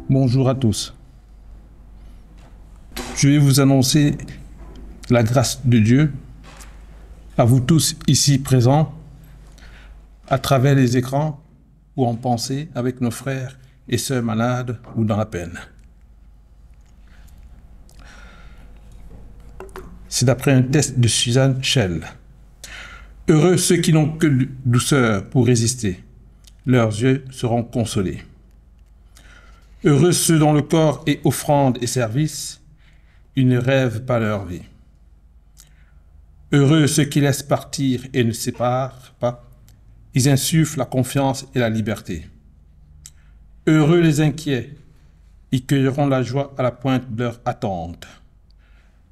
Bonjour à tous. Je vais vous annoncer la grâce de Dieu à vous tous ici présents, à travers les écrans ou en pensée avec nos frères et sœurs malades ou dans la peine. C'est d'après un texte de Suzanne Schell. Heureux ceux qui n'ont que douceur pour résister, leurs yeux seront consolés. Heureux ceux dont le corps est offrande et service, ils ne rêvent pas leur vie. Heureux ceux qui laissent partir et ne séparent pas, ils insufflent la confiance et la liberté. Heureux les inquiets, ils cueilleront la joie à la pointe de leur attente.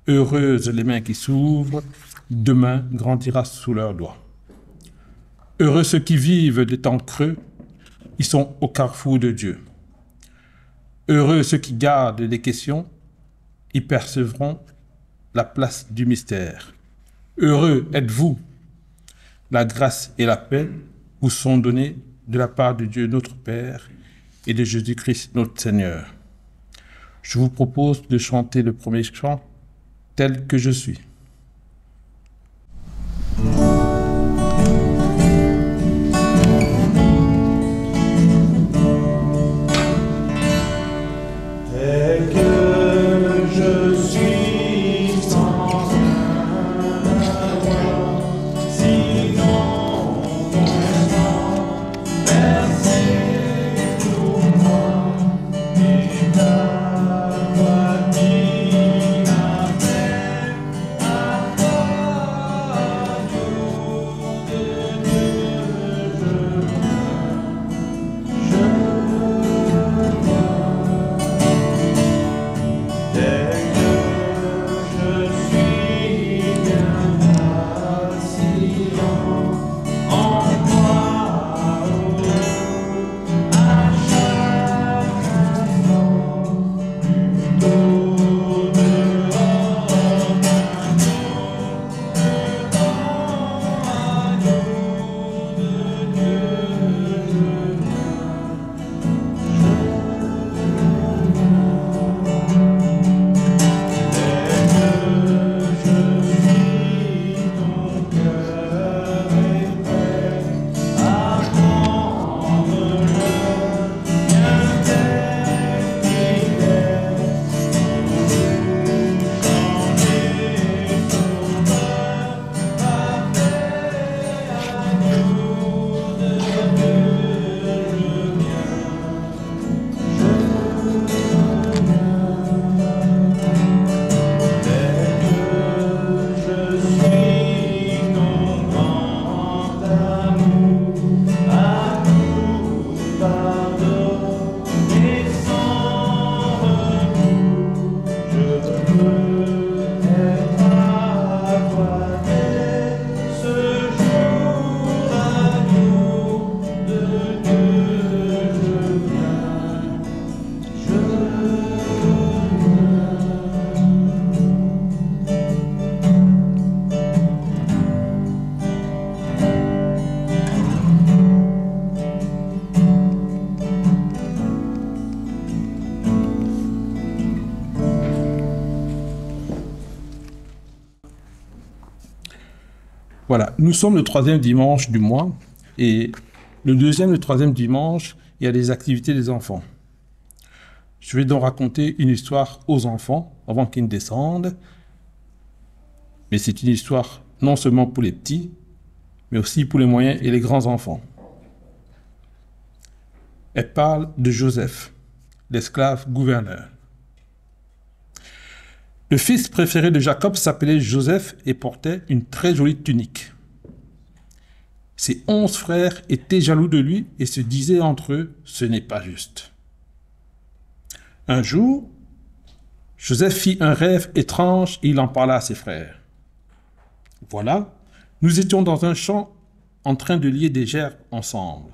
Heureuses les mains qui s'ouvrent, demain grandira sous leurs doigts. Heureux ceux qui vivent des temps creux, ils sont au carrefour de Dieu. Heureux ceux qui gardent les questions, ils percevront la place du mystère. Heureux êtes-vous, la grâce et la paix vous sont données de la part de Dieu notre Père et de Jésus-Christ notre Seigneur. Je vous propose de chanter le premier chant, tel que je suis. Voilà, nous sommes le troisième dimanche du mois et le deuxième et le troisième dimanche, il y a les activités des enfants. Je vais donc raconter une histoire aux enfants avant qu'ils ne descendent, mais c'est une histoire non seulement pour les petits, mais aussi pour les moyens et les grands enfants. Elle parle de Joseph, l'esclave gouverneur. Le fils préféré de Jacob s'appelait Joseph et portait une très jolie tunique. Ses 11 frères étaient jaloux de lui et se disaient entre eux, « Ce n'est pas juste. » Un jour, Joseph fit un rêve étrange et il en parla à ses frères. « Voilà, nous étions dans un champ en train de lier des gerbes ensemble.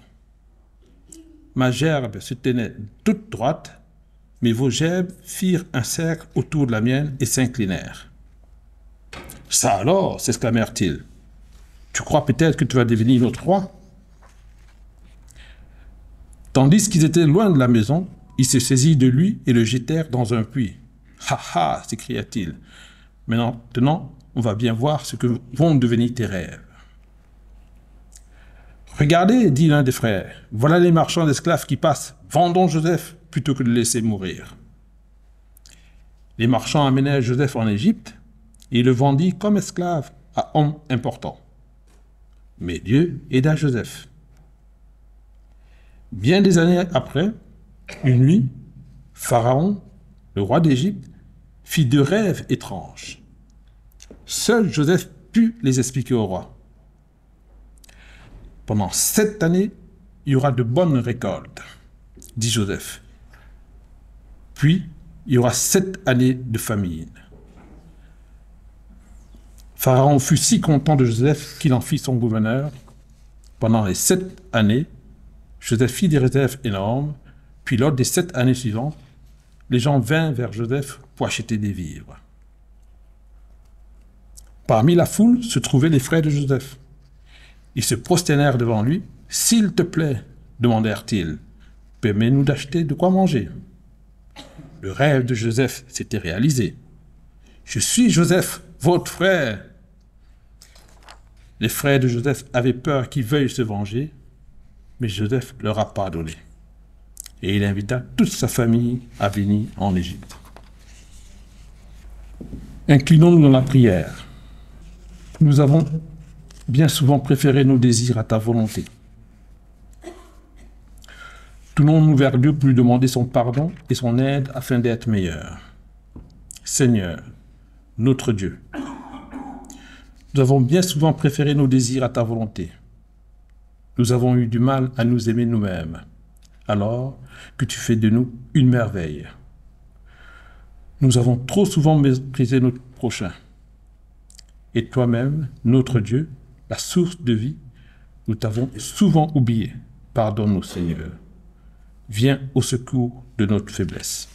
ma gerbe se tenait toute droite, mais vos gerbes firent un cercle autour de la mienne et s'inclinèrent. Ça alors, s'exclamèrent-ils. Tu crois peut-être que tu vas devenir notre roi? Tandis qu'ils étaient loin de la maison, ils se saisirent de lui et le jetèrent dans un puits. Ha ha, s'écria-t-il. Maintenant, on va bien voir ce que vont devenir tes rêves. Regardez, dit l'un des frères, voilà les marchands d'esclaves qui passent. Vendons Joseph plutôt que de le laisser mourir. Les marchands amenèrent Joseph en Égypte et le vendit comme esclave à homme important. Mais Dieu aida Joseph. Bien des années après, une nuit, Pharaon, le roi d'Égypte, fit deux rêves étranges. Seul Joseph put les expliquer au roi. Pendant 7 années, il y aura de bonnes récoltes, dit Joseph. Puis, il y aura 7 années de famine. Pharaon fut si content de Joseph qu'il en fit son gouverneur. Pendant les 7 années, Joseph fit des réserves énormes, puis lors des 7 années suivantes, les gens vinrent vers Joseph pour acheter des vivres. Parmi la foule se trouvaient les frères de Joseph. Ils se prosternèrent devant lui. « S'il te plaît, demandèrent-ils, permets-nous d'acheter de quoi manger. » Le rêve de Joseph s'était réalisé. « Je suis Joseph, votre frère. » Les frères de Joseph avaient peur qu'ils veuillent se venger, mais Joseph leur a pardonné. Et il invita toute sa famille à venir en Égypte. Inclinons-nous dans la prière. Nous avons bien souvent préféré nos désirs à ta volonté. Tournons-nous vers Dieu pour lui demander son pardon et son aide afin d'être meilleurs. Seigneur, notre Dieu, nous avons bien souvent préféré nos désirs à ta volonté. Nous avons eu du mal à nous aimer nous-mêmes, alors que tu fais de nous une merveille. Nous avons trop souvent méprisé notre prochain. Et toi-même, notre Dieu, la source de vie, nous t'avons souvent oublié. Pardonne-nous, Seigneur. Viens au secours de notre faiblesse.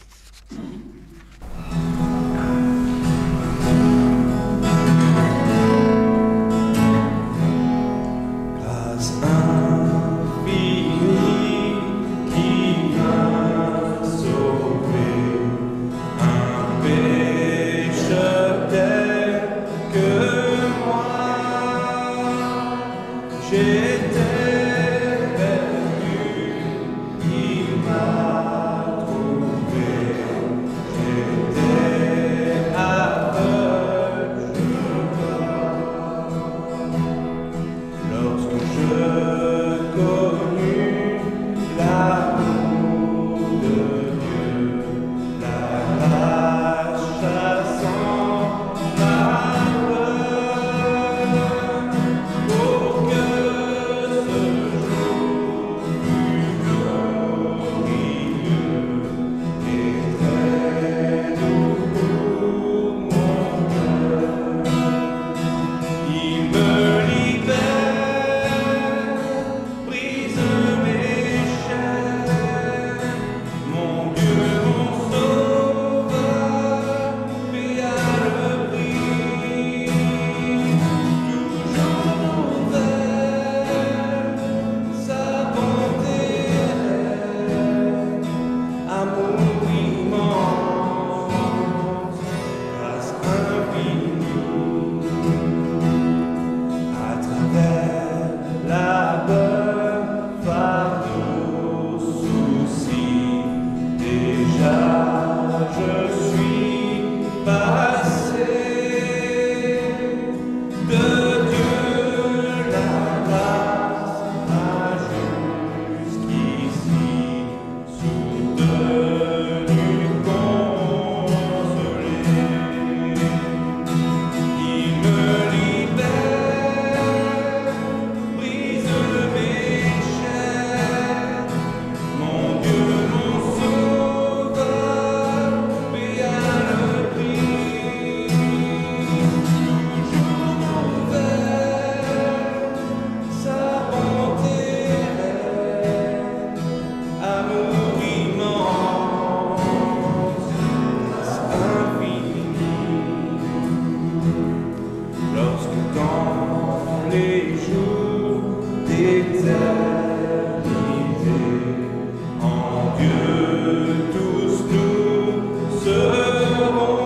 En Dieu tous nous serons.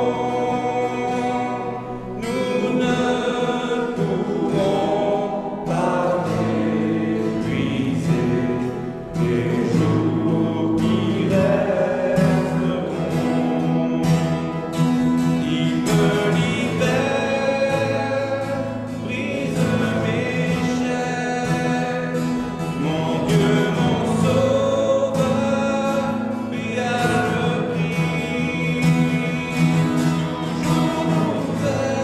Nous ne pourrons pas épuiser les jours qui resteront. Il me libère, brise mes chaînes. Mon Dieu, mon sauveur, lui a le prix. Toujours ouvert,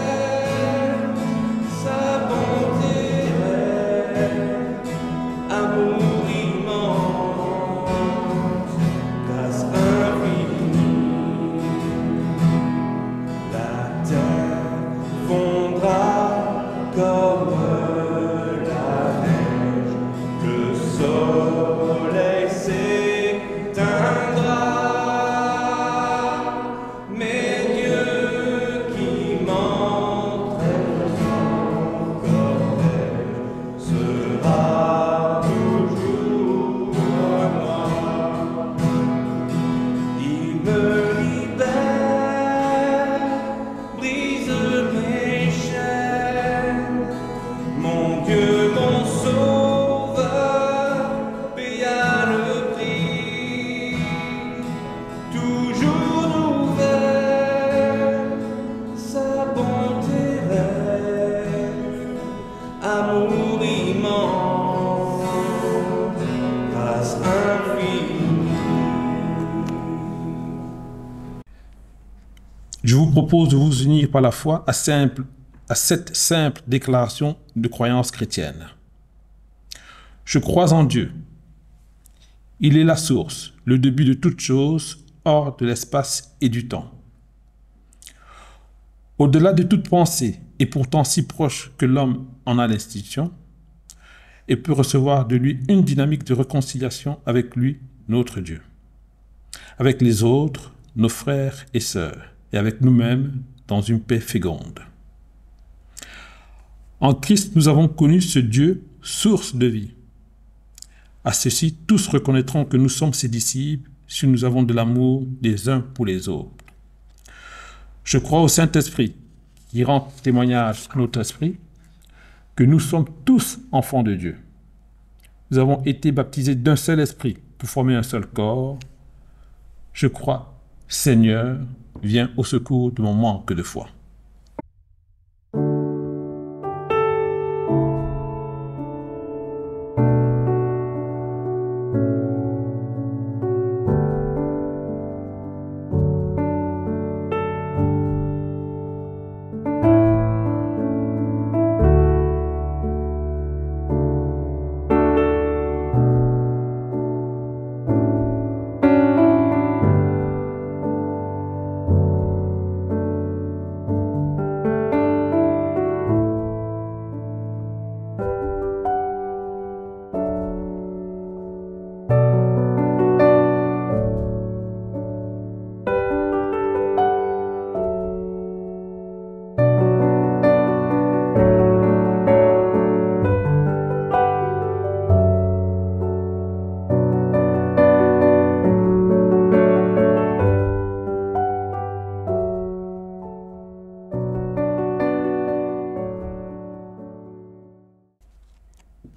sa bonté règne, amour immense, grâce infinie. La terre fondra comme la neige, le soleil s'éteindra, mais Dieu qui m'entraîne son cortège sera toujours moi. Il me libère, brise mes chaînes. Mon Dieu, mon sauveur, paya le prix. Toujours ouvert, sa bonté règne, amour immense, grâce infinie. Je vous propose de vous unir par la foi à cette simple déclaration de croyance chrétienne. Je crois en Dieu. Il est la source, le début de toute chose, hors de l'espace et du temps. Au-delà de toute pensée, et pourtant si proche que l'homme en a l'institution, et peut recevoir de lui une dynamique de réconciliation avec lui, notre Dieu, avec les autres, nos frères et sœurs, et avec nous-mêmes dans une paix féconde. En Christ, nous avons connu ce Dieu, source de vie. À ceci, tous reconnaîtront que nous sommes ses disciples si nous avons de l'amour les uns pour les autres. Je crois au Saint-Esprit, qui rend témoignage à notre esprit, que nous sommes tous enfants de Dieu. Nous avons été baptisés d'un seul esprit pour former un seul corps. Je crois, Seigneur, viens au secours de mon manque de foi.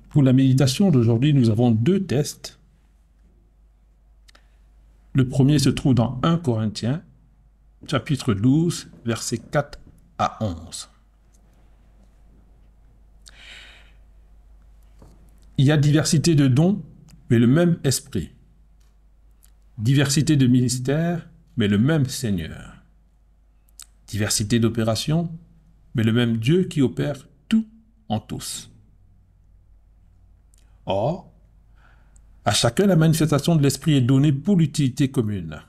Pour la méditation d'aujourd'hui, nous avons deux tests. Le premier se trouve dans 1 Corinthiens, chapitre 12, versets 4 à 11. Il y a diversité de dons, mais le même esprit. Diversité de ministères, mais le même Seigneur. Diversité d'opérations, mais le même Dieu qui opère tout en tous. Or, à chacun la manifestation de l'Esprit est donnée pour l'utilité commune.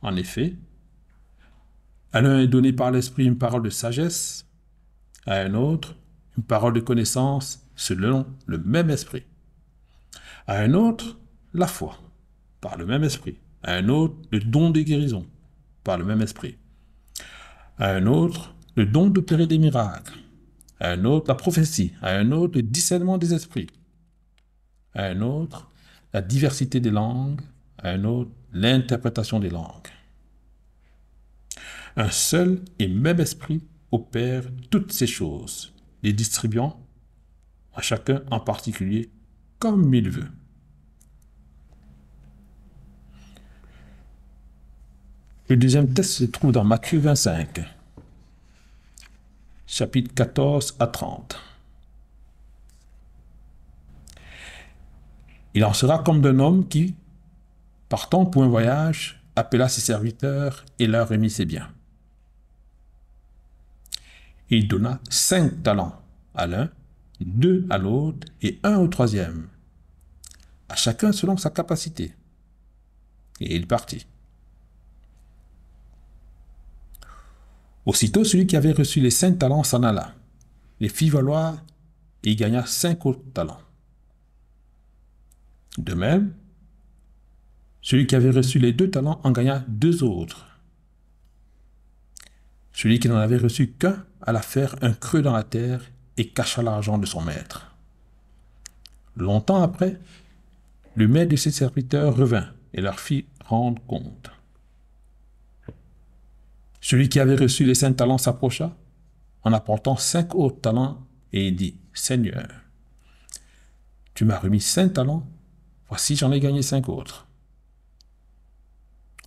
En effet, à l'un est donné par l'Esprit une parole de sagesse, à un autre une parole de connaissance selon le même Esprit, à un autre la foi par le même Esprit, à un autre le don de guérison par le même Esprit, à un autre le don d'opérer des miracles, à un autre la prophétie, à un autre le discernement des esprits, à un autre la diversité des langues, à un autre l'interprétation des langues. Un seul et même esprit opère toutes ces choses, les distribuant à chacun en particulier comme il veut. Le deuxième texte se trouve dans Matthieu 25, chapitres 14 à 30. Il en sera comme d'un homme qui, partant pour un voyage, appela ses serviteurs et leur remit ses biens. Il donna 5 talents à l'un, 2 à l'autre et 1 au troisième, à chacun selon sa capacité. Et il partit. Aussitôt, celui qui avait reçu les 5 talents s'en alla, les fit valoir et il gagna 5 autres talents. De même, celui qui avait reçu les 2 talents en gagna 2 autres. Celui qui n'en avait reçu qu'un alla faire un creux dans la terre et cacha l'argent de son maître. Longtemps après, le maître de ses serviteurs revint et leur fit rendre compte. Celui qui avait reçu les 5 talents s'approcha en apportant 5 autres talents et il dit, « Seigneur, tu m'as remis 5 talents, voici j'en ai gagné 5 autres. »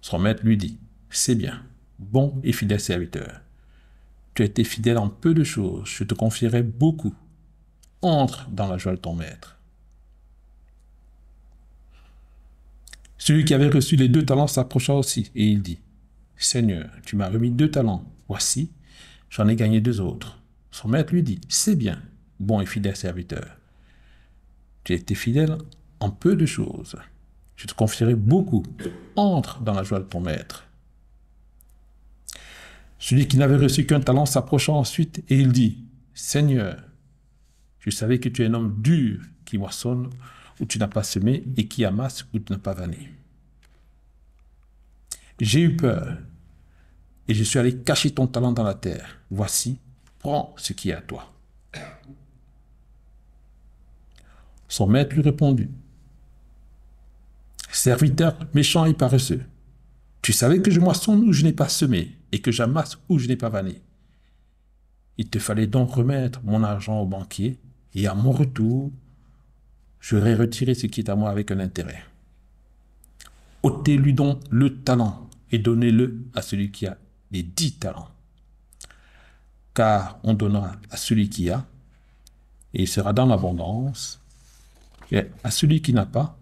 Son maître lui dit, « C'est bien, bon et fidèle serviteur. Tu as été fidèle en peu de choses, je te confierai beaucoup. Entre dans la joie de ton maître. » Celui qui avait reçu les 2 talents s'approcha aussi et il dit, « Seigneur, tu m'as remis 2 talents, voici, j'en ai gagné 2 autres. » Son maître lui dit, « C'est bien, bon et fidèle serviteur. Tu as été fidèle en peu de choses, je te confierai beaucoup. Entre dans la joie de ton maître. » Celui qui n'avait reçu qu'un talent s'approcha ensuite et il dit, « Seigneur, je savais que tu es un homme dur qui moissonne où tu n'as pas semé et qui amasse où tu n'as pas vanné. J'ai eu peur et je suis allé cacher ton talent dans la terre. Voici, prends ce qui est à toi. » Son maître lui répondit, « Serviteur méchant et paresseux, tu savais que je moissonne où je n'ai pas semé et que j'amasse où je n'ai pas vanné. Il te fallait donc remettre mon argent au banquier et à mon retour, j'aurais retiré ce qui est à moi avec un intérêt. Ôtez-lui donc le talent et donnez-le à celui qui a les 10 talents. Car on donnera à celui qui a, et il sera dans l'abondance, et à celui qui n'a pas,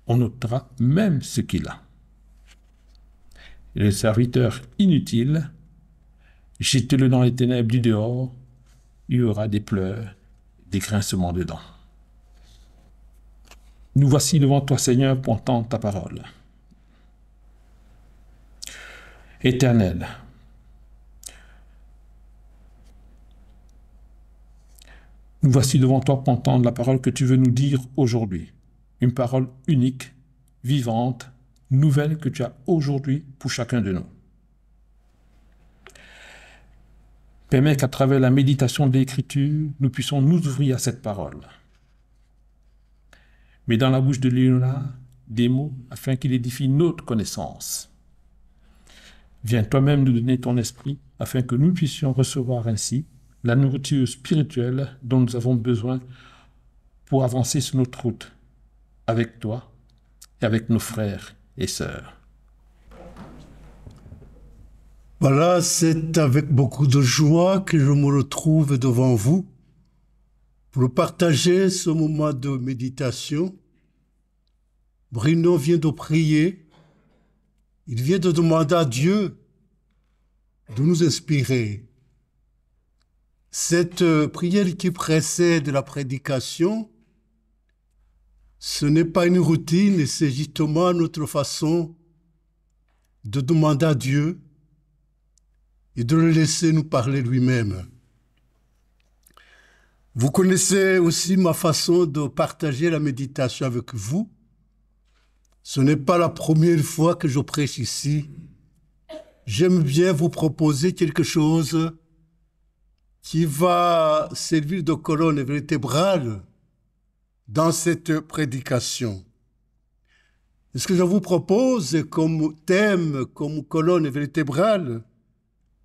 on ôtera même ce qu'il a. Et le serviteur inutile, jetez-le dans les ténèbres du dehors, il y aura des pleurs, des grincements de dents. Nous voici devant toi, Seigneur, pour entendre ta parole. Éternel, nous voici devant toi pour entendre la parole que tu veux nous dire aujourd'hui. Une parole unique, vivante, nouvelle que tu as aujourd'hui pour chacun de nous. Permets qu'à travers la méditation de l'Écriture, nous puissions nous ouvrir à cette parole. Mets dans la bouche de Léonard des mots afin qu'il édifie notre connaissance. Viens toi-même nous donner ton esprit afin que nous puissions recevoir ainsi la nourriture spirituelle dont nous avons besoin pour avancer sur notre route avec toi et avec nos frères et sœurs. Voilà, c'est avec beaucoup de joie que je me retrouve devant vous pour partager ce moment de méditation. Bruno vient de prier. Il vient de demander à Dieu de nous inspirer. Cette prière qui précède la prédication, ce n'est pas une routine, c'est justement notre façon de demander à Dieu et de le laisser nous parler lui-même. Vous connaissez aussi ma façon de partager la méditation avec vous. Ce n'est pas la première fois que je prêche ici. J'aime bien vous proposer quelque chose qui va servir de colonne vertébrale dans cette prédication. Et ce que je vous propose comme thème, comme colonne vertébrale,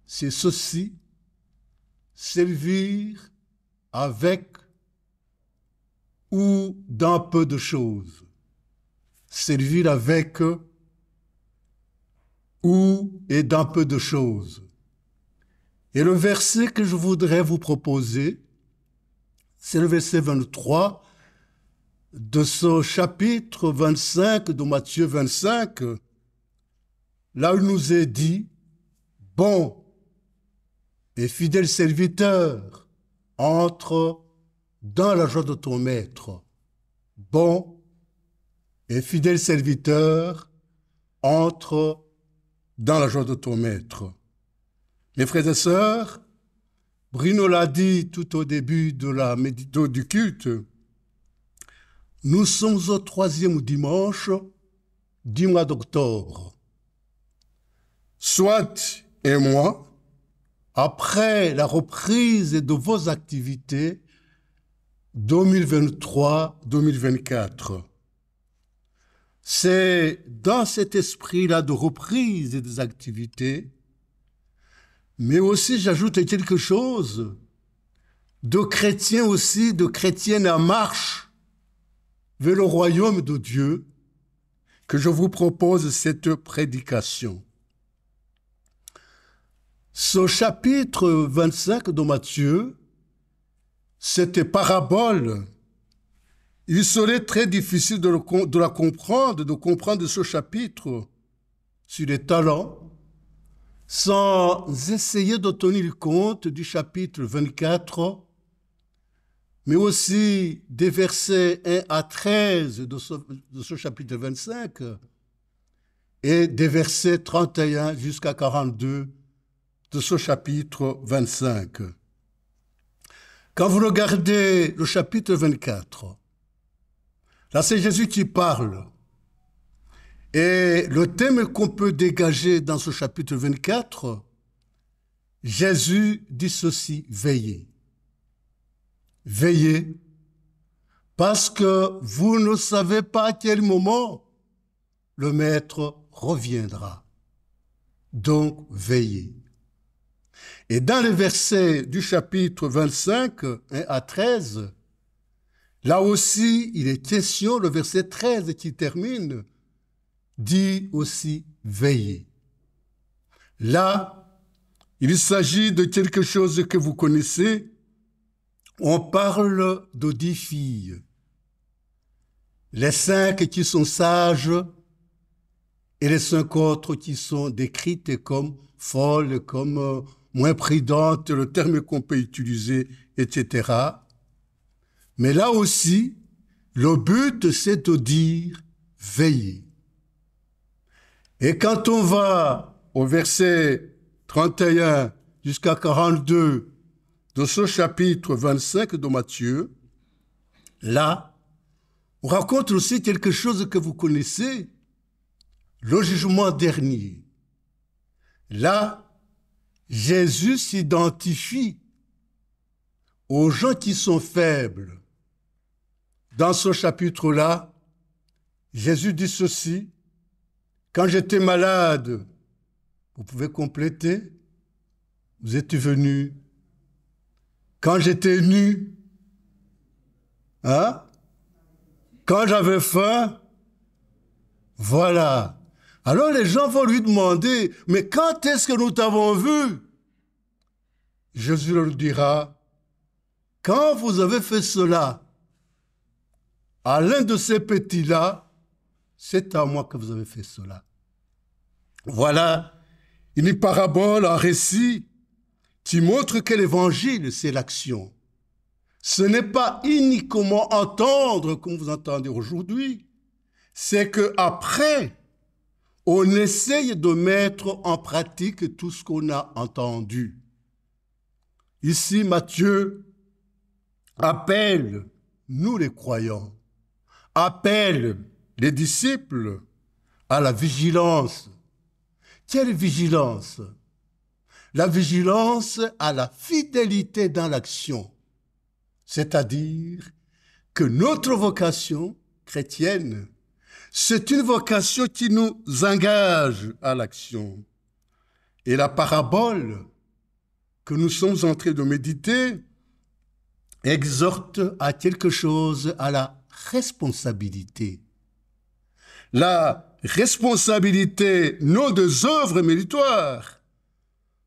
c'est ceci: servir avec ou dans peu de choses. Servir avec ou et dans peu de choses. Et le verset que je voudrais vous proposer, c'est le verset 23 de ce chapitre 25 de Matthieu 25, là où il nous est dit: bon et fidèle serviteur, entre dans la joie de ton maître. Bon et fidèle serviteur, entre dans la joie de ton maître. Mes frères et sœurs, Bruno l'a dit tout au début du culte, nous sommes au 3e dimanche du mois d'octobre. Soit et moi, après la reprise de vos activités 2023-2024. C'est dans cet esprit-là de reprise des activités, mais aussi j'ajoute quelque chose, de chrétiens aussi, de chrétiennes en marche vers le royaume de Dieu, que je vous propose cette prédication. Ce chapitre 25 de Matthieu, cette parabole, il serait très difficile de la comprendre, de comprendre ce chapitre sur les talents, sans essayer de tenir compte du chapitre 24, mais aussi des versets 1 à 13 de ce chapitre 25 et des versets 31 jusqu'à 42 de ce chapitre 25. Quand vous regardez le chapitre 24, là c'est Jésus qui parle. Et le thème qu'on peut dégager dans ce chapitre 24, Jésus dit ceci: veillez. Veillez, parce que vous ne savez pas à quel moment le Maître reviendra. Donc, veillez. Et dans les versets du chapitre 25, 1 à 13, là aussi, il est question, le verset 13 qui termine, dit aussi veillez. Là, il s'agit de quelque chose que vous connaissez. On parle de 10 filles. Les 5 qui sont sages et les 5 autres qui sont décrites comme folles, comme moins prudentes, le terme qu'on peut utiliser, etc. Mais là aussi, le but, c'est de dire veillez. Et quand on va au verset 31 jusqu'à 42 de ce chapitre 25 de Matthieu, là, on raconte aussi quelque chose que vous connaissez, le jugement dernier. Là, Jésus s'identifie aux gens qui sont faibles. Dans ce chapitre-là, Jésus dit ceci: quand j'étais malade, vous pouvez compléter, vous êtes venu. Quand j'étais nu, hein? Quand j'avais faim, voilà. Alors les gens vont lui demander, mais quand est-ce que nous t'avons vu? Jésus leur dira, quand vous avez fait cela à l'un de ces petits-là, c'est à moi que vous avez fait cela. Voilà une parabole, un récit qui montre que l'évangile, c'est l'action. Ce n'est pas uniquement entendre comme vous entendez aujourd'hui, c'est qu'après, on essaye de mettre en pratique tout ce qu'on a entendu. Ici, Matthieu appelle, nous les croyants, appelle les disciples à la vigilance. Quelle vigilance? la vigilance à la fidélité dans l'action, c'est-à-dire que notre vocation chrétienne, c'est une vocation qui nous engage à l'action. Et la parabole que nous sommes en train de méditer exhorte à quelque chose, à la responsabilité. La responsabilité, non des œuvres méritoires,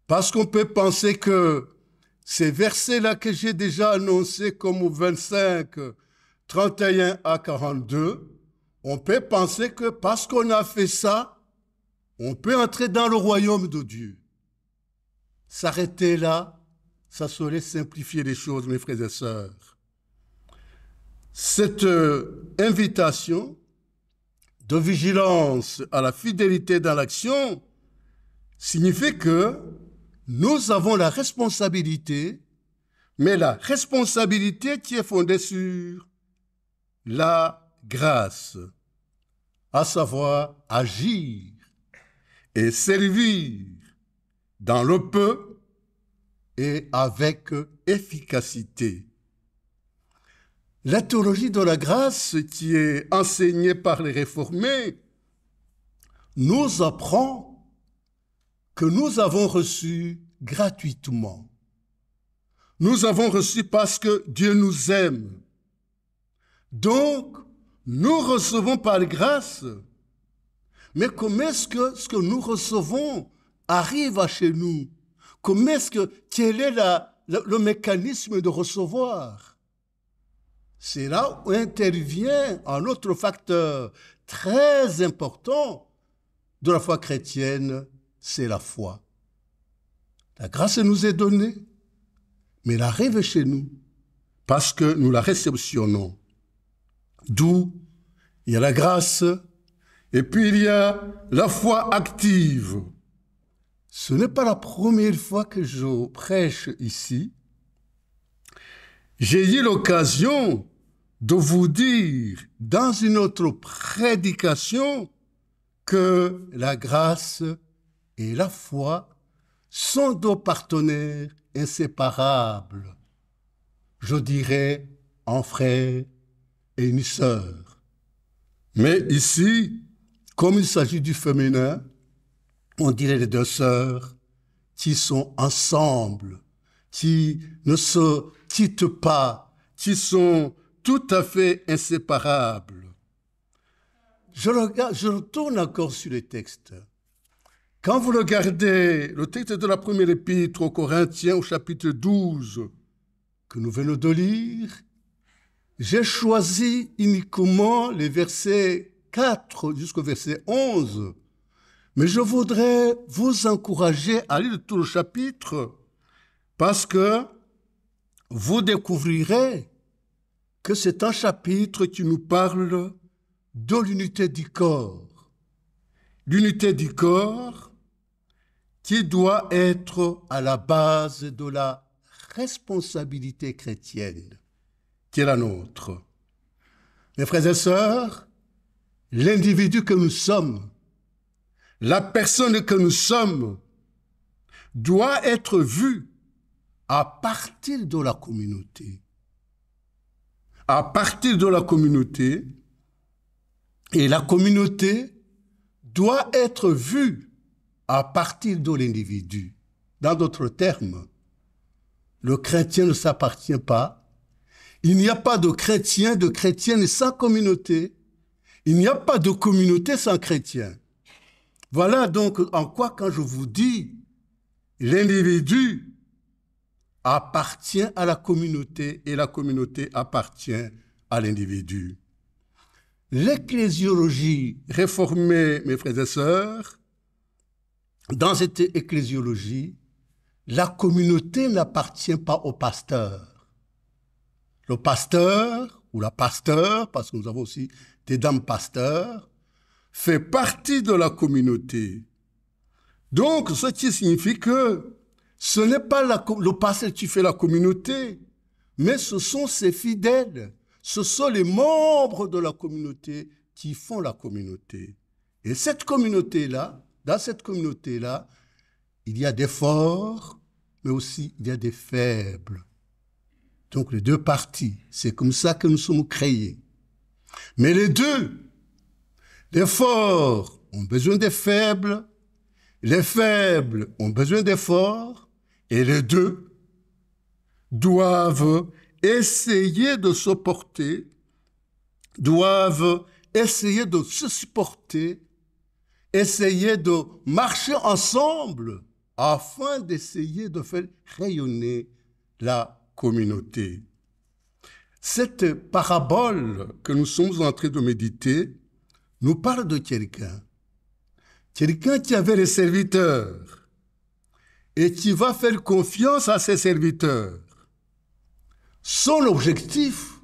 parce qu'on peut penser que ces versets-là que j'ai déjà annoncés comme au 25, 31 à 42, on peut penser que parce qu'on a fait ça, on peut entrer dans le royaume de Dieu. S'arrêter là, ça serait simplifier les choses, mes frères et sœurs. Cette invitation de vigilance à la fidélité dans l'action signifie que nous avons la responsabilité, mais la responsabilité qui est fondée sur la grâce, à savoir agir et servir dans le peu et avec efficacité. La théologie de la grâce qui est enseignée par les réformés nous apprend que nous avons reçu gratuitement. Nous avons reçu parce que Dieu nous aime. Donc, nous recevons par grâce. Mais comment est-ce que ce que nous recevons arrive à chez nous? Quel est le mécanisme de recevoir? C'est là où intervient un autre facteur très important de la foi chrétienne, c'est la foi. La grâce nous est donnée, mais elle arrive chez nous parce que nous la réceptionnons. D'où il y a la grâce et puis il y a la foi active. Ce n'est pas la première fois que je prêche ici. J'ai eu l'occasion de vous dire dans une autre prédication que la grâce et la foi sont deux partenaires inséparables. Je dirais un frère et une sœur. Mais ici, comme il s'agit du féminin, on dirait les deux sœurs qui sont ensemble, qui ne se quittent pas, qui sont tout à fait inséparables. Je retourne encore sur les textes. Quand vous regardez le texte de la première épître aux Corinthiens au chapitre 12 que nous venons de lire, j'ai choisi uniquement les versets 4 jusqu'au verset 11. Mais je voudrais vous encourager à lire tout le chapitre parce que vous découvrirez que c'est un chapitre qui nous parle de l'unité du corps. L'unité du corps qui doit être à la base de la responsabilité chrétienne qui est la nôtre. Mes frères et sœurs, l'individu que nous sommes, la personne que nous sommes, doit être vue à partir de la communauté. À partir de la communauté, et la communauté doit être vue à partir de l'individu. Dans d'autres termes, le chrétien ne s'appartient pas. Il n'y a pas de chrétien, de chrétienne sans communauté. Il n'y a pas de communauté sans chrétien. Voilà donc en quoi, quand je vous dis, l'individu appartient à la communauté et la communauté appartient à l'individu. L'ecclésiologie réformée, mes frères et sœurs, dans cette ecclésiologie, la communauté n'appartient pas au pasteur. Le pasteur, ou la pasteur, parce que nous avons aussi des dames pasteurs, fait partie de la communauté. Donc, ce qui signifie que ce n'est pas le pasteur qui fait la communauté, mais ce sont ses fidèles, ce sont les membres de la communauté qui font la communauté. Et cette communauté-là, dans cette communauté-là, il y a des forts, mais aussi il y a des faibles. Donc les deux parties, c'est comme ça que nous sommes créés. Mais les deux, les forts ont besoin des faibles, les faibles ont besoin des forts, et les deux doivent essayer de se porter, doivent essayer de se supporter, essayer de marcher ensemble afin d'essayer de faire rayonner la communauté. Cette parabole que nous sommes en train de méditer nous parle de quelqu'un qui avait des serviteurs et qui va faire confiance à ses serviteurs. Son objectif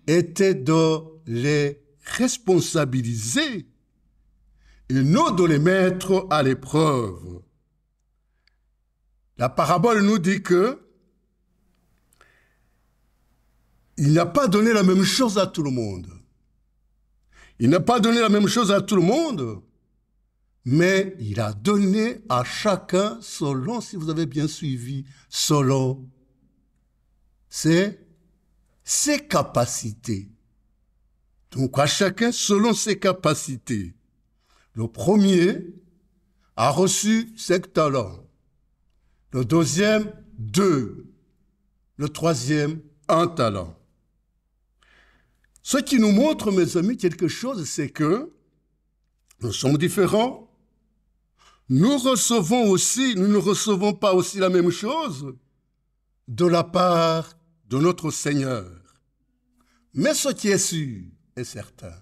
était de les responsabiliser et non de les mettre à l'épreuve. La parabole nous dit que il n'a pas donné la même chose à tout le monde. Il n'a pas donné la même chose à tout le monde, mais il a donné à chacun selon, si vous avez bien suivi, selon ses capacités. Donc à chacun selon ses capacités. Le premier a reçu 5 talents. Le deuxième, 2. Le troisième, 1 talent. Ce qui nous montre, mes amis, quelque chose, c'est que nous sommes différents. Nous ne recevons pas aussi la même chose de la part de notre Seigneur. Mais ce qui est sûr et certain,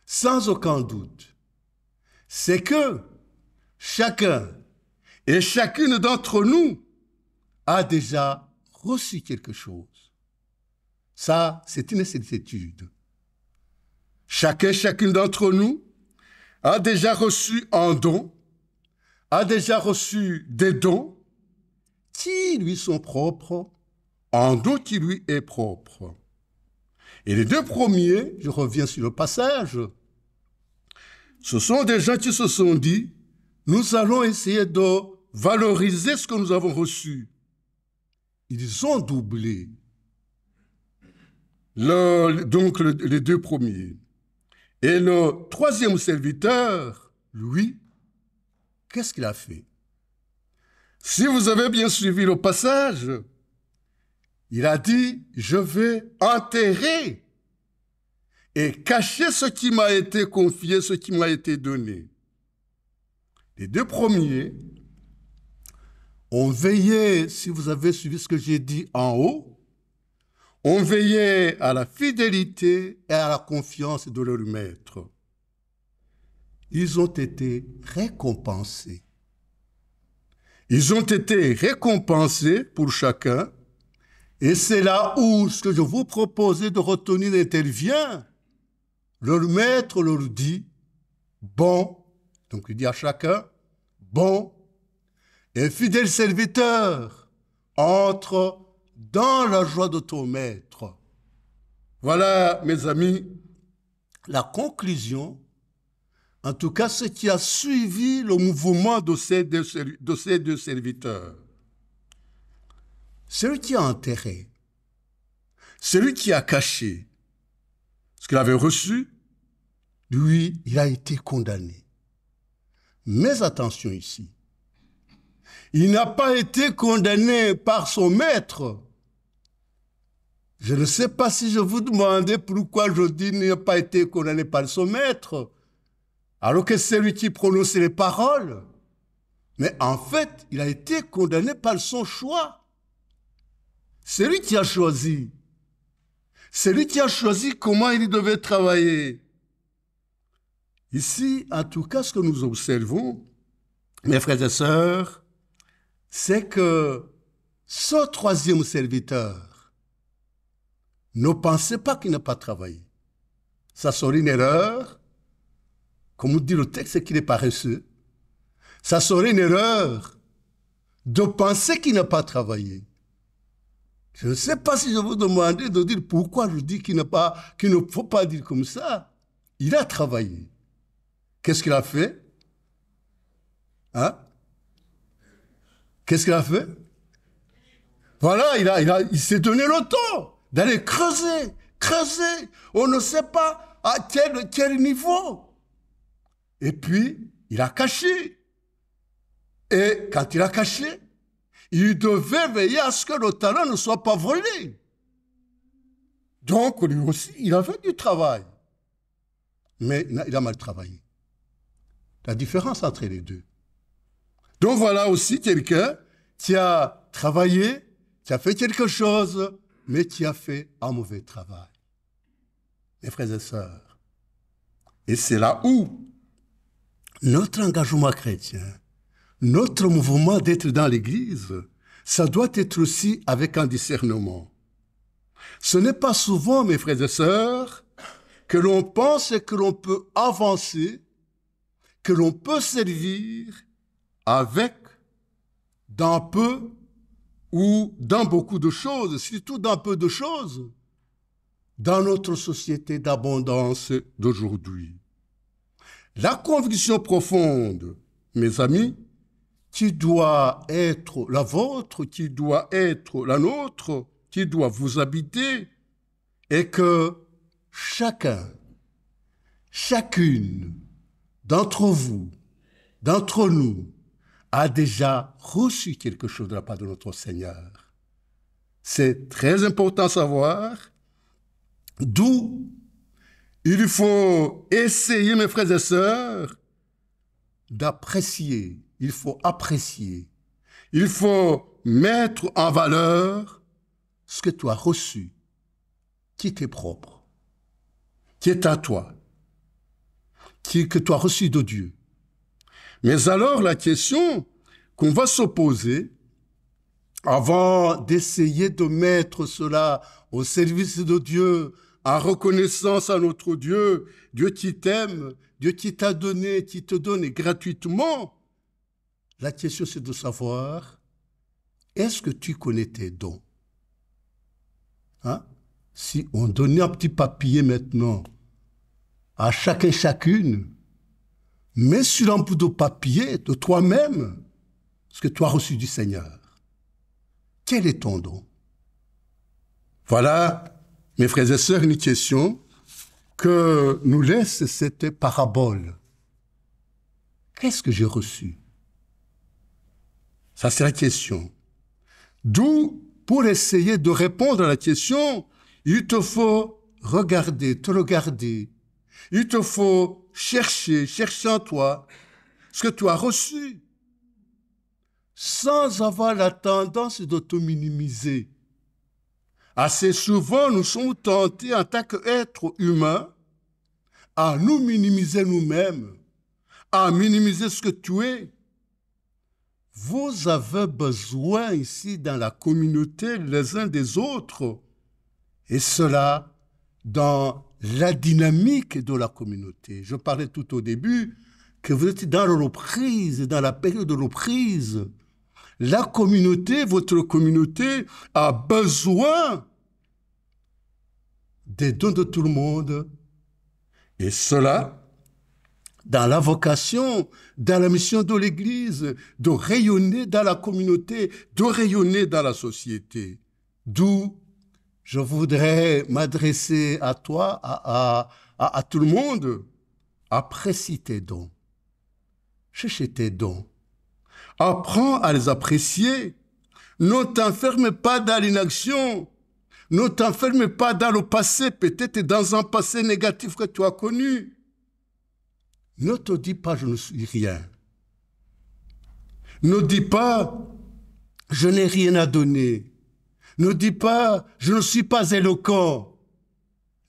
sans aucun doute, c'est que chacun et chacune d'entre nous a déjà reçu quelque chose. Ça, c'est une certitude. Chacun et chacune d'entre nous a déjà reçu un don, a déjà reçu des dons qui lui sont propres, un don qui lui est propre. Et les deux premiers, je reviens sur le passage, ce sont des gens qui se sont dit, nous allons essayer de valoriser ce que nous avons reçu. Ils ont doublé. Donc les deux premiers. Et le troisième serviteur, lui, qu'est-ce qu'il a fait? Si vous avez bien suivi le passage, il a dit, je vais enterrer et cacher ce qui m'a été confié, ce qui m'a été donné. Les deux premiers ont veillé, si vous avez suivi ce que j'ai dit en haut, ont veillé à la fidélité et à la confiance de leur maître. Ils ont été récompensés. Ils ont été récompensés pour chacun. Et c'est là où ce que je vous proposais de retenir intervient. Leur maître leur dit, bon, donc il dit à chacun, bon, et fidèle serviteur, entre dans la joie de ton maître. Voilà, mes amis, la conclusion, en tout cas ce qui a suivi le mouvement de ces deux serviteurs. Celui qui a enterré, celui qui a caché ce qu'il avait reçu, lui, il a été condamné. Mais attention ici, il n'a pas été condamné par son maître. Je ne sais pas si je vous demandais pourquoi je dis qu'il n'a pas été condamné par son maître, alors que c'est lui qui prononçait les paroles. Mais en fait, il a été condamné par son choix. C'est lui qui a choisi. C'est lui qui a choisi comment il devait travailler. Ici, en tout cas, ce que nous observons, mes frères et sœurs, c'est que ce troisième serviteur ne pensait pas qu'il n'a pas travaillé. Ça serait une erreur, comme nous dit le texte, c'est qu'il est paresseux. Ça serait une erreur de penser qu'il n'a pas travaillé. Je ne sais pas si je vous demandais de dire pourquoi je dis qu'il ne faut pas dire comme ça. Il a travaillé. Qu'est-ce qu'il a fait? Hein? Qu'est-ce qu'il a fait? Voilà, il s'est donné le temps d'aller creuser. On ne sait pas à quel niveau. Et puis, il a caché. Et quand il a caché, il devait veiller à ce que le talent ne soit pas volé. Donc, lui aussi, il a fait du travail. Mais il a mal travaillé. La différence entre les deux. Donc, voilà aussi quelqu'un qui a travaillé, qui a fait quelque chose, mais qui a fait un mauvais travail. Mes frères et sœurs. Et c'est là où notre engagement chrétien, notre mouvement d'être dans l'Église, ça doit être aussi avec un discernement. Ce n'est pas souvent, mes frères et sœurs, que l'on pense que l'on peut avancer, que l'on peut servir avec d'un peu ou dans beaucoup de choses, surtout dans peu de choses, dans notre société d'abondance d'aujourd'hui. La conviction profonde, mes amis, qui doit être la vôtre, qui doit être la nôtre, qui doit vous habiter, est que chacun, chacune d'entre vous, d'entre nous, a déjà reçu quelque chose de la part de notre Seigneur. C'est très important à savoir, d'où il faut essayer, mes frères et sœurs, d'apprécier. Il faut apprécier. Il faut mettre en valeur ce que tu as reçu, qui t'est propre, qui est à toi, que tu as reçu de Dieu. Mais alors, la question qu'on va se poser, avant d'essayer de mettre cela au service de Dieu, en reconnaissance à notre Dieu, Dieu qui t'aime, Dieu qui t'a donné, qui te donne gratuitement, la question c'est de savoir, est-ce que tu connais tes dons? Hein? Si on donnait un petit papier maintenant à chacun et chacune, mets sur un bout de papier de toi-même ce que tu as reçu du Seigneur. Quel est ton don? Voilà, mes frères et sœurs, une question que nous laisse cette parabole. Qu'est-ce que j'ai reçu? Ça, c'est la question. D'où, pour essayer de répondre à la question, il te faut regarder, te regarder. Il te faut chercher en toi ce que tu as reçu, sans avoir la tendance de te minimiser. Assez souvent, nous sommes tentés en tant qu'êtres humains à nous minimiser nous-mêmes, à minimiser ce que tu es. Vous avez besoin ici dans la communauté les uns des autres, et cela dans la dynamique de la communauté. Je parlais tout au début que vous êtes dans la reprise, dans la période de reprise. La communauté, votre communauté, a besoin des dons de tout le monde. Et cela, dans la vocation, dans la mission de l'Église, de rayonner dans la communauté, de rayonner dans la société. D'où je voudrais m'adresser à toi, à tout le monde. Apprécie tes dons. Cherche tes dons. Apprends à les apprécier. Ne t'enferme pas dans l'inaction. Ne t'enferme pas dans le passé, peut-être dans un passé négatif que tu as connu. Ne te dis pas « je ne suis rien ». Ne dis pas « je n'ai rien à donner ». Ne dis pas « je ne suis pas éloquent ».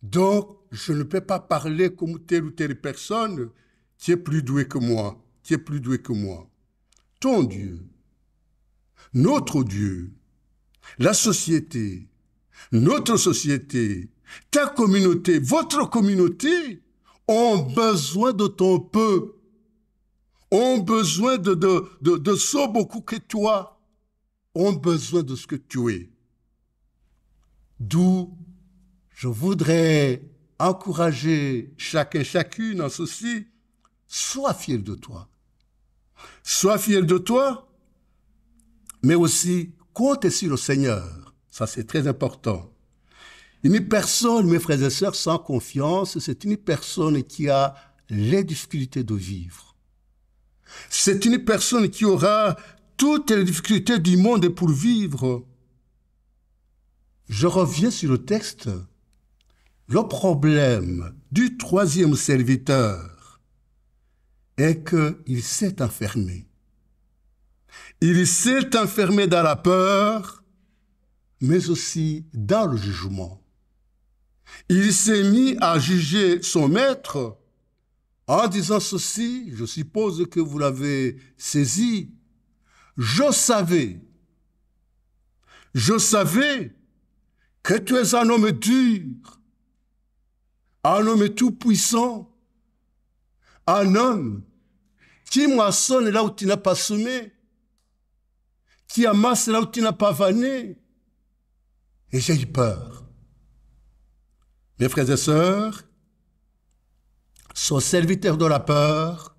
Donc, je ne peux pas parler comme telle ou telle personne qui est plus douée que moi, qui est plus douée que moi. Ton Dieu, notre Dieu, la société, notre société, ta communauté, votre communauté ont besoin de ton peu, ont besoin de ce beaucoup que toi, ont besoin de ce que tu es. D'où je voudrais encourager chacun, chacune en ceci, sois fier de toi. Sois fier de toi mais aussi comptez sur le Seigneur. Ça, c'est très important. Une personne, mes frères et sœurs, sans confiance, c'est une personne qui a les difficultés de vivre. C'est une personne qui aura toutes les difficultés du monde pour vivre. Je reviens sur le texte. Le problème du troisième serviteur est qu'il s'est enfermé. Il s'est enfermé dans la peur, mais aussi dans le jugement. Il s'est mis à juger son maître en disant ceci, je suppose que vous l'avez saisi. Je savais que tu es un homme dur, un homme tout-puissant, un homme qui moissonne là où tu n'as pas semé, qui amasse là où tu n'as pas vanné. Et j'ai eu peur. Mes frères et sœurs, son serviteur de la peur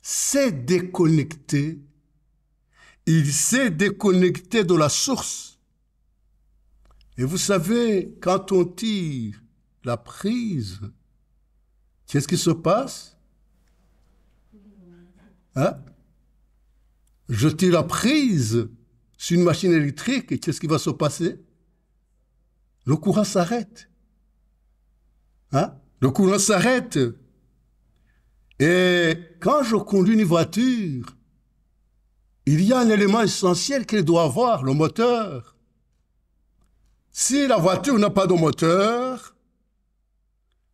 s'est déconnecté. Il s'est déconnecté de la source. Et vous savez, quand on tire la prise, qu'est-ce qui se passe? Hein? Je tire la prise sur une machine électrique et qu'est-ce qui va se passer? Le courant s'arrête. Hein? Le courant s'arrête. Et quand je conduis une voiture, il y a un élément essentiel qu'elle doit avoir, le moteur. Si la voiture n'a pas de moteur,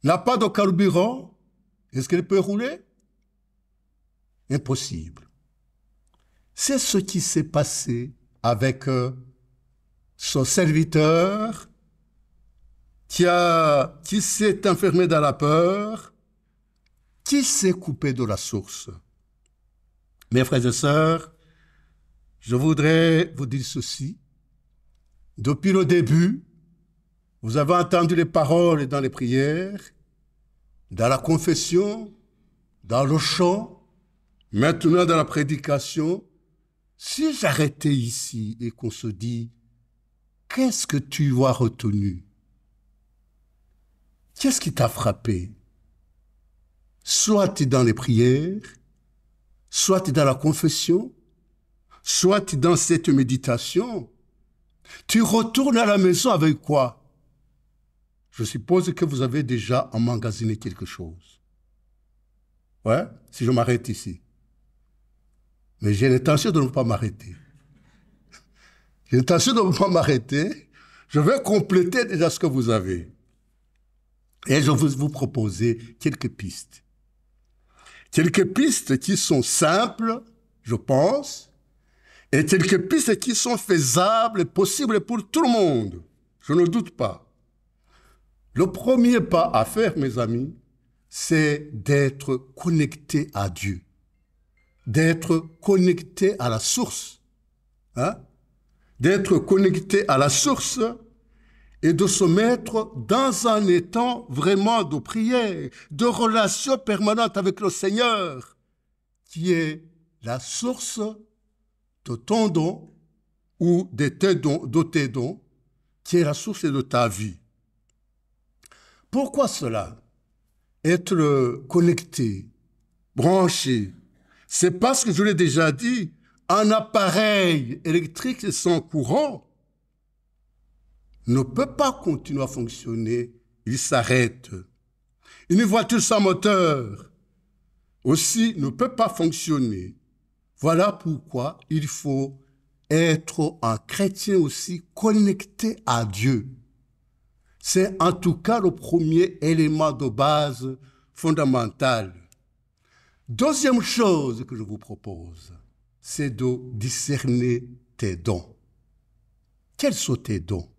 n'a pas de carburant, est-ce qu'elle peut rouler? Impossible. C'est ce qui s'est passé avec son serviteur qui s'est enfermé dans la peur, qui s'est coupé de la source. Mes frères et sœurs, je voudrais vous dire ceci. Depuis le début, vous avez entendu les paroles dans les prières, dans la confession, dans le chant, maintenant dans la prédication. Si j'arrêtais ici et qu'on se dit, qu'est-ce que tu as retenu? Qu'est-ce qui t'a frappé? Soit dans les prières, soit dans la confession, soit dans cette méditation. Tu retournes à la maison avec quoi? Je suppose que vous avez déjà emmagasiné quelque chose. Ouais, si je m'arrête ici. Mais j'ai l'intention de ne pas m'arrêter. J'ai l'intention de ne pas m'arrêter. Je vais compléter déjà ce que vous avez. Et je vais vous proposer quelques pistes. Quelques pistes qui sont simples, je pense, et quelques pistes qui sont faisables et possibles pour tout le monde. Je ne doute pas. Le premier pas à faire, mes amis, c'est d'être connecté à Dieu. D'être connecté à la source. Hein? D'être connecté à la source et de se mettre dans un état vraiment de prière, de relation permanente avec le Seigneur, qui est la source de ton don ou de tes dons, qui est la source de ta vie. Pourquoi cela? Être connecté, branché, c'est parce que je l'ai déjà dit, un appareil électrique sans courant ne peut pas continuer à fonctionner, il s'arrête. Une voiture sans moteur aussi ne peut pas fonctionner. Voilà pourquoi il faut être un chrétien aussi connecté à Dieu. C'est en tout cas le premier élément de base fondamental. Deuxième chose que je vous propose, c'est de discerner tes dons. Quels sont tes dons?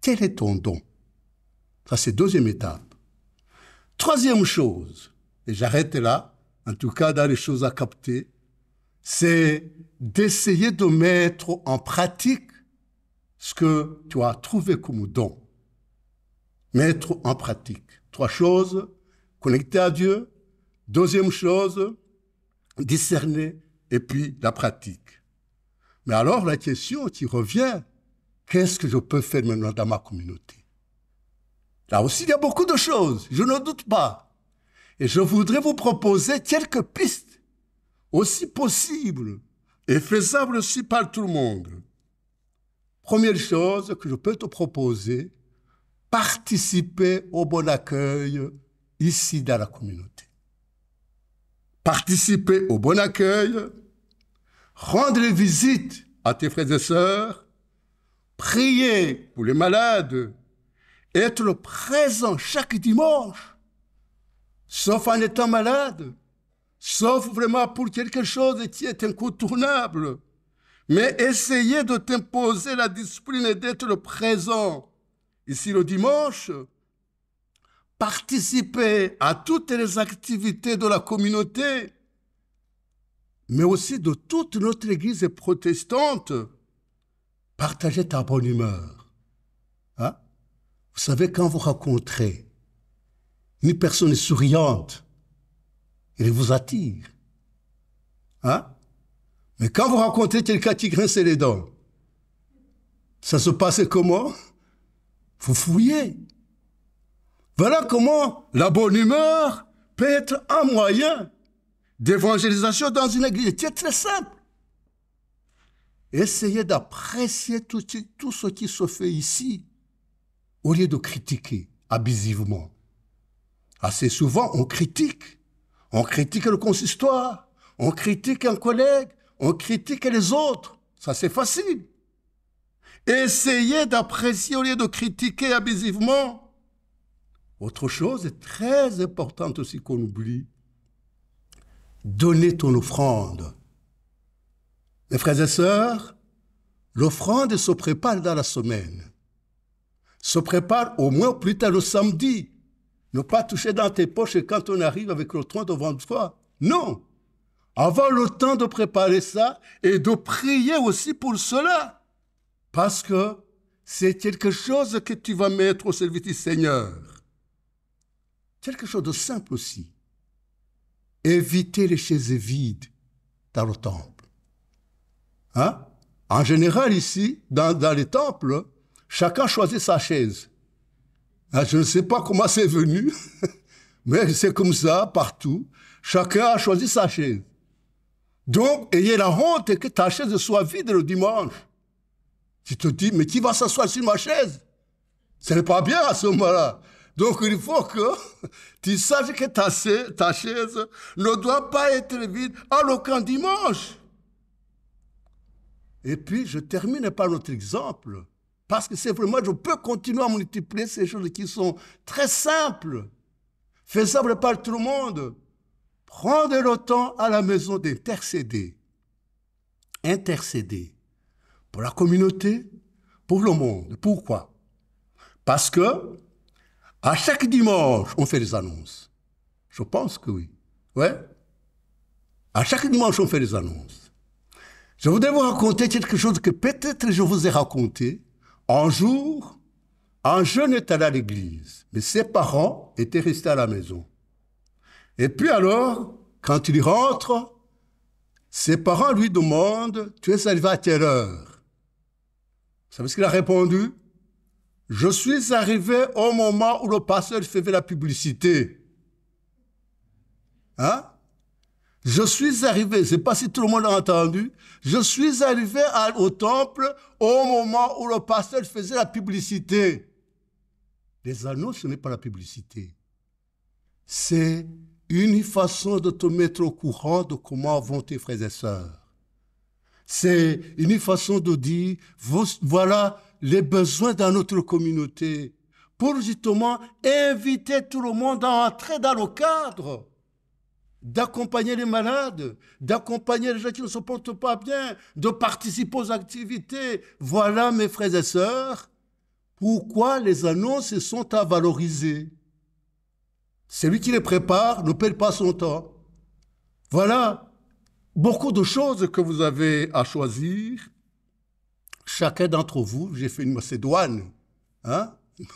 Quel est ton don? Ça, c'est deuxième étape. Troisième chose, et j'arrête là, en tout cas dans les choses à capter, c'est d'essayer de mettre en pratique ce que tu as trouvé comme don. Mettre en pratique. Trois choses, connecter à Dieu. Deuxième chose, discerner, et puis la pratique. Mais alors la question qui revient, qu'est-ce que je peux faire maintenant dans ma communauté? Là aussi, il y a beaucoup de choses, je ne doute pas. Et je voudrais vous proposer quelques pistes aussi possibles et faisables aussi par tout le monde. Première chose que je peux te proposer, participer au bon accueil ici dans la communauté. Participer au bon accueil, rendre visite à tes frères et sœurs, prier pour les malades, être présent chaque dimanche, sauf en étant malade, sauf vraiment pour quelque chose qui est incontournable. Mais essayer de t'imposer la discipline et d'être présent ici le dimanche, participer à toutes les activités de la communauté, mais aussi de toute notre Église protestante, partager ta bonne humeur. Hein? Vous savez, quand vous rencontrez une personne souriante, elle vous attire. Hein? Mais quand vous rencontrez quelqu'un qui grince les dents, ça se passe comment? Vous fouillez. Voilà comment la bonne humeur peut être un moyen d'évangélisation dans une église. C'est très simple. Essayez d'apprécier tout ce qui se fait ici, au lieu de critiquer abusivement. Assez souvent, on critique. On critique le consistoire, on critique un collègue, on critique les autres. Ça, c'est facile. Essayez d'apprécier au lieu de critiquer abusivement. Autre chose est très importante aussi qu'on oublie. Donner ton offrande. Mes frères et sœurs, l'offrande se prépare dans la semaine. Se prépare au moins plus tard le samedi. Ne pas toucher dans tes poches quand on arrive avec le tronc devant toi. Non. Avoir le temps de préparer ça et de prier aussi pour cela. Parce que c'est quelque chose que tu vas mettre au service du Seigneur. Quelque chose de simple aussi. Éviter les chaises vides dans le temple. Hein? En général, ici, dans les temples, chacun choisit sa chaise. Hein, je ne sais pas comment c'est venu, mais c'est comme ça partout. Chacun a choisi sa chaise. Donc, ayez la honte que ta chaise soit vide le dimanche. Tu te dis, mais qui va s'asseoir sur ma chaise? Ce n'est pas bien à ce moment-là. Donc, il faut que tu saches que ta chaise ne doit pas être vide à aucun dimanche. Et puis, je termine par notre exemple, parce que c'est vraiment, je peux continuer à multiplier ces choses qui sont très simples, faisables par tout le monde. Prendre le temps à la maison d'intercéder. Intercéder. Pour la communauté, pour le monde. Pourquoi? Parce que à chaque dimanche, on fait des annonces. Je pense que oui. Ouais. À chaque dimanche, on fait des annonces. Je voudrais vous raconter quelque chose que peut-être je vous ai raconté. Un jour, un jeune est allé à l'église, mais ses parents étaient restés à la maison. Et puis alors, quand il rentre, ses parents lui demandent « Tu es arrivé à quelle heure ?» Vous savez ce qu'il a répondu? « Je suis arrivé au moment où le pasteur faisait la publicité. » Hein? Je suis arrivé, je ne sais pas si tout le monde a entendu, je suis arrivé au temple au moment où le pasteur faisait la publicité. Les annonces, ce n'est pas la publicité. C'est une façon de te mettre au courant de comment vont tes frères et sœurs. C'est une façon de dire, voilà les besoins dans notre communauté, pour justement inviter tout le monde à entrer dans le cadre, d'accompagner les malades, d'accompagner les gens qui ne se portent pas bien, de participer aux activités. Voilà, mes frères et sœurs, pourquoi les annonces sont à valoriser. Celui qui les prépare ne perd pas son temps. Voilà beaucoup de choses que vous avez à choisir. Chacun d'entre vous, j'ai fait une macédoine. Hein? Vous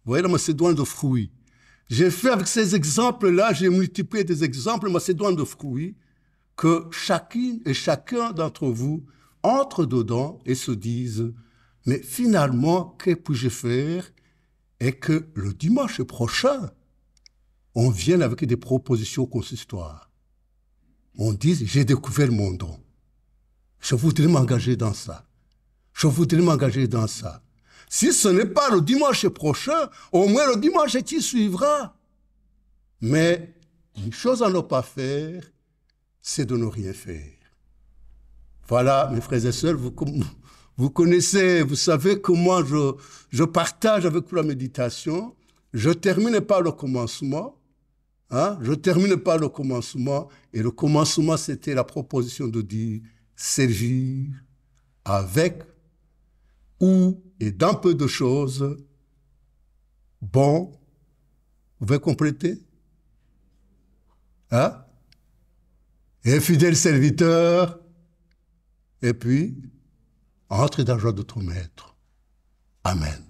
voyez la macédoine de fruits. J'ai fait avec ces exemples-là, j'ai multiplié des exemples macédoine de fruits que chacune et chacun d'entre vous entrent dedans et se disent, mais finalement, que puis-je faire? Et que le dimanche prochain, on vienne avec des propositions consistoires. On dise, j'ai découvert mon don. Je voudrais m'engager dans ça. Je voudrais m'engager dans ça. Si ce n'est pas le dimanche prochain, au moins le dimanche qui suivra. Mais une chose à ne pas faire, c'est de ne rien faire. Voilà, mes frères et sœurs, vous connaissez, vous savez comment je partage avec vous la méditation. Je termine par le commencement. Hein? Je termine par le commencement. Et le commencement, c'était la proposition de dire servir avec ou et dans peu de choses. Bon, vous pouvez compléter? Hein? Et fidèle serviteur. Et puis, entre dans la joie de ton maître. Amen.